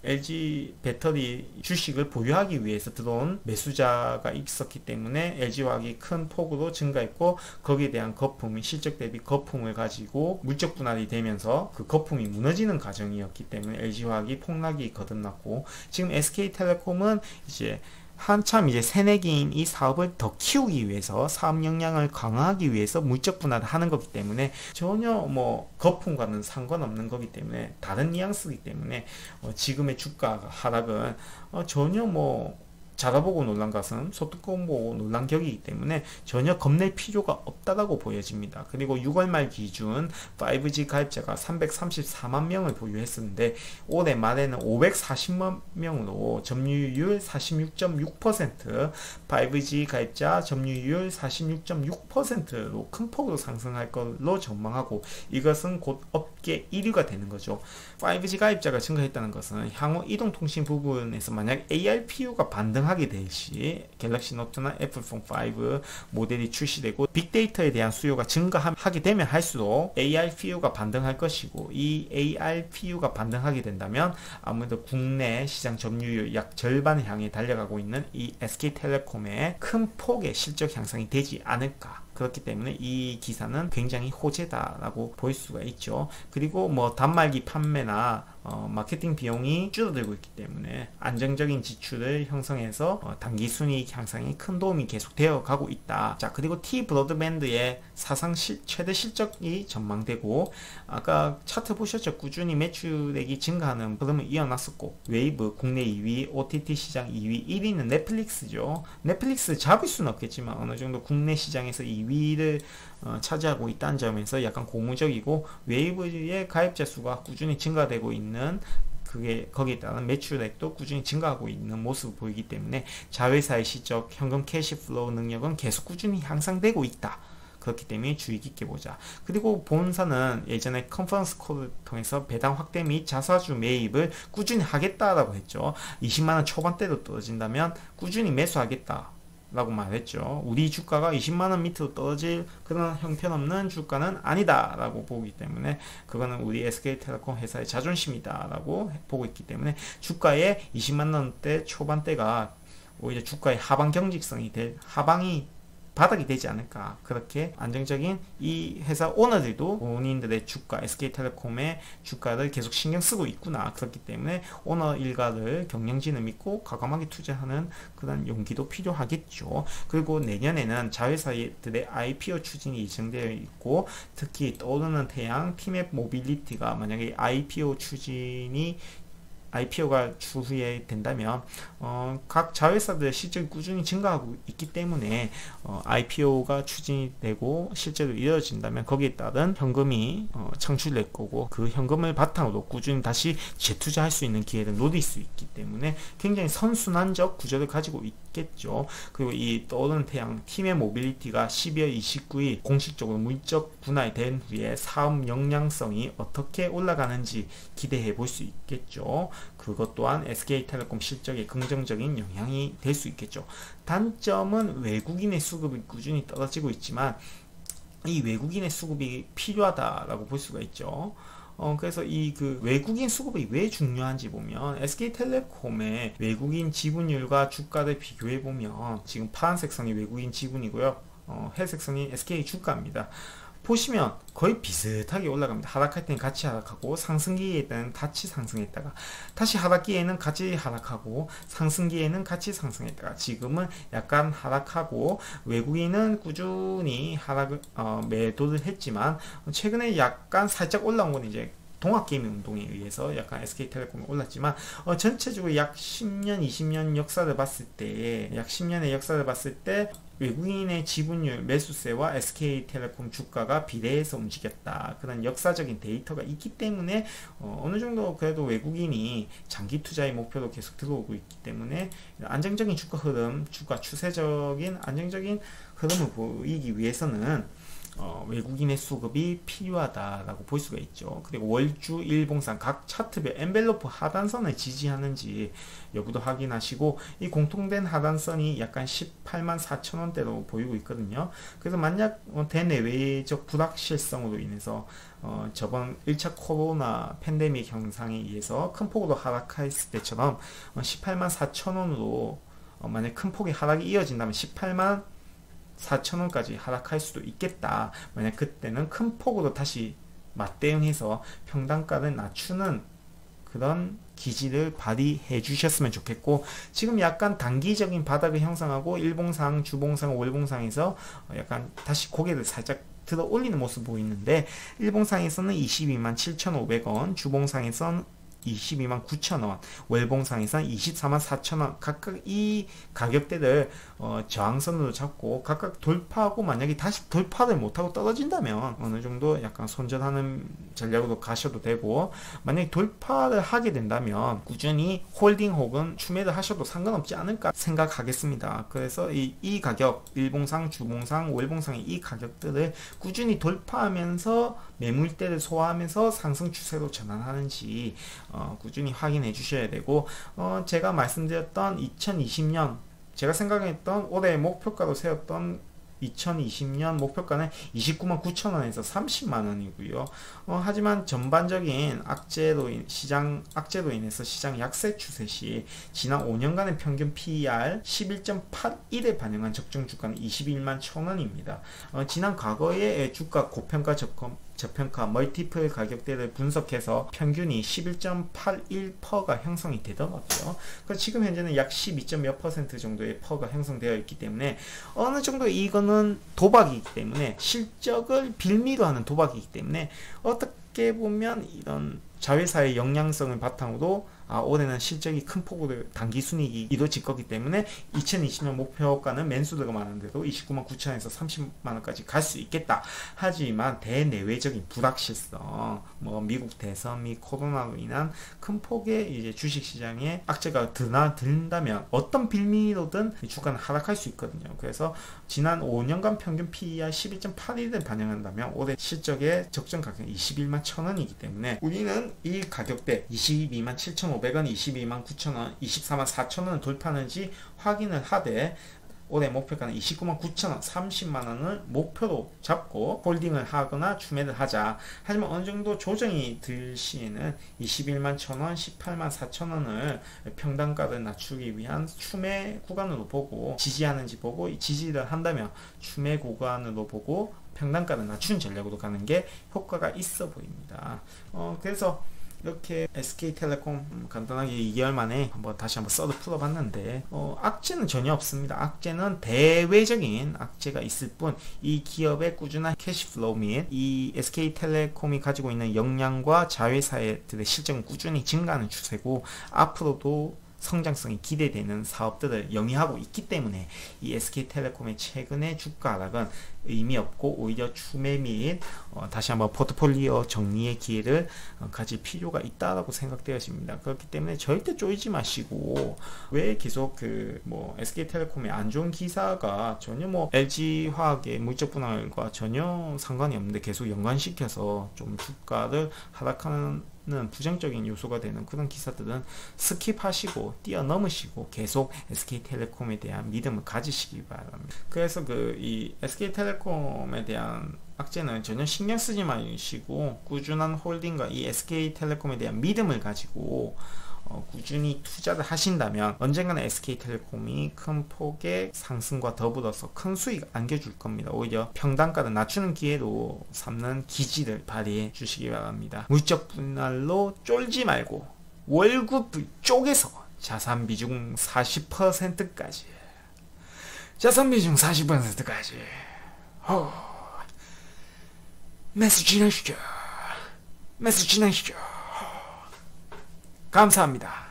LG 배터리 주식을 보유하기 위해서 들어온 매수자가 있었기 때문에 LG화학이 큰 폭으로 증가했고 거기에 대한 거품이 실적 대비 거품을 가지고 물적 분할이 되면서 그 거품이 무너지는 과정이었기 때문에 LG화학이 폭락이 거듭났고 지금 SK텔레콤은 이제 한참 이제 새내기인 이 사업을 더 키우기 위해서 사업 역량을 강화하기 위해서 물적 분할을 하는 거기 때문에 전혀 거품과는 상관없는 거기 때문에 다른 뉘앙스이기 때문에 지금의 주가 하락은 전혀 자라보고 놀란 가슴, 소뚜껑 보고 놀란 격이기 때문에 전혀 겁낼 필요가 없다라고 보여집니다. 그리고 6월 말 기준 5G 가입자가 334만 명을 보유했었는데 올해 말에는 540만 명으로 점유율 46.6%, 5G 가입자 점유율 46.6%로 큰 폭으로 상승할 걸로 전망하고 이것은 곧 업계 1위가 되는 거죠. 5G 가입자가 증가했다는 것은 향후 이동통신 부분에서 만약 ARPU가 반등하게 될 시 갤럭시 노트나 애플폰 5 모델이 출시되고 빅데이터에 대한 수요가 증가하게 되면 할수록 ARPU가 반등할 것이고 이 ARPU가 반등하게 된다면 아무래도 국내 시장 점유율 약 절반을 향해 달려가고 있는 이 SK텔레콤의 큰 폭의 실적 향상이 되지 않을까. 그렇기 때문에 이 기사는 굉장히 호재다라고 볼 수가 있죠. 그리고 단말기 판매나 마케팅 비용이 줄어들고 있기 때문에 안정적인 지출을 형성해서 단기 순이익 향상에 큰 도움이 계속 되어 가고 있다. 자, 그리고 T 브로드밴드의 사상 최대 실적이 전망되고 아까 차트 보셨죠? 꾸준히 매출액이 증가하는 흐름을 이어났었고 웨이브 국내 2위, OTT 시장 2위, 1위는 넷플릭스죠. 넷플릭스 잡을 수는 없겠지만 어느 정도 국내 시장에서 2위 2위를 차지하고 있다는 점에서 약간 고무적이고, 웨이브의 가입자 수가 꾸준히 증가되고 있는, 그게 거기에 따른 매출액도 꾸준히 증가하고 있는 모습을 보이기 때문에 자회사의 실적, 현금 캐시플로우 능력은 계속 꾸준히 향상되고 있다. 그렇기 때문에 주의 깊게 보자. 그리고 본사는 예전에 컨퍼런스 콜을 통해서 배당 확대 및 자사주 매입을 꾸준히 하겠다라고 했죠. 20만원 초반대로 떨어진다면 꾸준히 매수하겠다 라고 말했죠. 우리 주가가 20만원 밑으로 떨어질 그런 형편없는 주가는 아니다 라고 보기 때문에, 그거는 우리 SK텔레콤 회사의 자존심이다 라고 보고 있기 때문에, 주가의 20만원대 초반대가 오히려 주가의 하방 경직성이 하방이 바닥이 되지 않을까. 그렇게 안정적인 이 회사 오너들도 본인들의 주가, SK텔레콤의 주가를 계속 신경 쓰고 있구나. 그렇기 때문에 오너 일가를 경영진을 믿고 과감하게 투자하는 그런 용기도 필요하겠죠. 그리고 내년에는 자회사들의 IPO 추진이 예정되어 있고, 특히 떠오르는 태양 티맵 모빌리티가 만약에 IPO가 추후에 된다면 각 자회사들의 실적이 꾸준히 증가하고 있기 때문에 IPO가 추진이 되고 실제로 이루어진다면 거기에 따른 현금이 창출될 거고, 그 현금을 바탕으로 꾸준히 다시 재투자할 수 있는 기회를 노릴 수 있기 때문에 굉장히 선순환적 구조를 가지고 있겠죠. 그리고 이 떠오르는 태양 팀의 모빌리티가 12월 29일 공식적으로 물적 분할된 후에 사업 역량성이 어떻게 올라가는지 기대해 볼 수 있겠죠. 그것 또한 SK텔레콤 실적에 긍정적인 영향이 될 수 있겠죠. 단점은 외국인의 수급이 꾸준히 떨어지고 있지만, 이 외국인의 수급이 필요하다라고 볼 수가 있죠. 그래서 그 외국인 수급이 왜 중요한지 보면, SK텔레콤의 외국인 지분율과 주가를 비교해 보면, 지금 파란색 선이 외국인 지분이고요, 회색 선이 SK 주가입니다. 보시면 거의 비슷하게 올라갑니다. 하락할 때는 같이 하락하고, 상승기에는 같이 상승했다가, 다시 하락기에는 같이 하락하고, 상승기에는 같이 상승했다가, 지금은 약간 하락하고, 외국인은 꾸준히 매도를 했지만, 최근에 약간 살짝 올라온 건 이제 동학개미 운동에 의해서 약간 SK텔레콤이 올랐지만, 전체적으로 약 10년, 20년 역사를 봤을 때, 약 10년의 역사를 봤을 때 외국인의 지분율, 매수세와 SK텔레콤 주가가 비례해서 움직였다. 그런 역사적인 데이터가 있기 때문에 어느 정도 그래도 외국인이 장기 투자의 목표로 계속 들어오고 있기 때문에, 안정적인 주가 흐름, 주가 추세적인 안정적인 흐름을 보이기 위해서는 외국인의 수급이 필요하다라고 볼 수가 있죠. 그리고 월주, 일봉상 각 차트별 엔벨로프 하단선을 지지하는지 여부도 확인하시고, 이 공통된 하단선이 약간 18만 4천원대로 보이고 있거든요. 그래서 만약 대내외적 불확실성으로 인해서 저번 1차 코로나 팬데믹 현상에 의해서 큰 폭으로 하락했을 때처럼 18만 4천원으로 만약 큰 폭의 하락이 이어진다면 18만 4천원까지 하락할 수도 있겠다. 만약 그때는 큰 폭으로 다시 맞대응해서 평단가를 낮추는 그런 기지를 발휘해 주셨으면 좋겠고, 지금 약간 단기적인 바닥을 형성하고 일봉상, 주봉상, 월봉상에서 약간 다시 고개를 살짝 들어 올리는 모습 보이는데, 일봉상에서는 22만 7,500원, 주봉상에서는 22만 9천원, 월봉상에서는 24만 4천원, 각각 이 가격대를 저항선으로 잡고 각각 돌파하고, 만약에 다시 돌파를 못하고 떨어진다면 어느 정도 약간 손절하는 전략으로 가셔도 되고, 만약에 돌파를 하게 된다면 꾸준히 홀딩 혹은 추매를 하셔도 상관없지 않을까 생각하겠습니다. 그래서 이 가격, 일봉상, 주봉상, 월봉상의 이 가격들을 꾸준히 돌파하면서 매물대를 소화하면서 상승 추세로 전환하는지 꾸준히 확인해 주셔야 되고, 제가 말씀드렸던 2020년, 제가 생각했던 올해 목표가로 세웠던 2020년 목표가는 29만 9천원에서 30만원이고요. 하지만 전반적인 시장 악재로 인해서 시장 약세 추세 시 지난 5년간의 평균 PER 11.81에 반영한 적정 주가는 21만 1천원입니다. 지난 과거의 주가 고평가 저평가 멀티플 가격대를 분석해서 평균이 11.81%가 형성이 되더라고요. 그래서 지금 현재는 약 12. 몇 % 정도의 퍼가 형성되어 있기 때문에, 어느 정도 이거는 도박이기 때문에, 실적을 빌미로 하는 도박이기 때문에, 어떻게 보면 이런 자회사의 영향성을 바탕으로 올해는 실적이 큰 폭으로 당기순이익이 이루어질 거기 때문에 2020년 목표가는 매수도가 많은데도 29만 9천에서 30만원까지 갈 수 있겠다. 하지만 대내외적인 불확실성, 뭐 미국 대선 및 코로나로 인한 큰 폭의 이제 주식시장에 악재가 드나든다면 어떤 빌미로든 주가는 하락할 수 있거든요. 그래서 지난 5년간 평균 PER 11.81을 반영한다면 올해 실적의 적정 가격은 21만 1천원이기 때문에 우리는 이 가격대 22만 7,500원, 22만 9천원, 24만 4천원을 돌파하는지 확인을 하되 올해 목표가는 29만 9천원, 30만원을 목표로 잡고 홀딩을 하거나 추매를 하자. 하지만 어느정도 조정이 들 시에는 21만 1천원, 18만 4천원을 평단가를 낮추기 위한 추매 구간으로 보고 지지하는지 보고 지지를 한다면 추매 구간으로 보고 평단가를 낮춘 전략으로 가는 게 효과가 있어 보입니다. 그래서 이렇게 SK텔레콤 간단하게 2개월 만에 다시 한번 썰을 풀어봤는데 악재는 전혀 없습니다. 악재는 대외적인 악재가 있을 뿐 이 기업의 꾸준한 캐시플로우 및 이 SK텔레콤이 가지고 있는 역량과 자회사들의 실적은 꾸준히 증가하는 추세고 앞으로도 성장성이 기대되는 사업들을 영위하고 있기 때문에 이 SK텔레콤의 최근의 주가 하락은 의미 없고 오히려 추매 및 다시 한번 포트폴리오 정리의 기회를 가질 필요가 있다라고 생각되어집니다. 그렇기 때문에 절대 쪼이지 마시고 왜 계속 SK텔레콤의 안 좋은 기사가 전혀 LG화학의 물적 분할과 전혀 상관이 없는데 계속 연관시켜서 좀 주가를 하락하는 부정적인 요소가 되는 그런 기사들은 스킵하시고 뛰어넘으시고 계속 SK텔레콤에 대한 믿음을 가지시기 바랍니다. 그래서 이 SK텔레콤에 대한 악재는 전혀 신경 쓰지 마시고 꾸준한 홀딩과 이 SK텔레콤에 대한 믿음을 가지고 꾸준히 투자를 하신다면 언젠가는 SK텔레콤이 큰 폭의 상승과 더불어서 큰 수익 안겨줄 겁니다. 오히려 평단가를 낮추는 기회로 삼는 기지를 발휘해 주시기 바랍니다. 물적 분할로 쫄지 말고 월급 쪽에서 자산 비중 40%까지 자산 비중 40%까지 매수 진행시켜 감사합니다.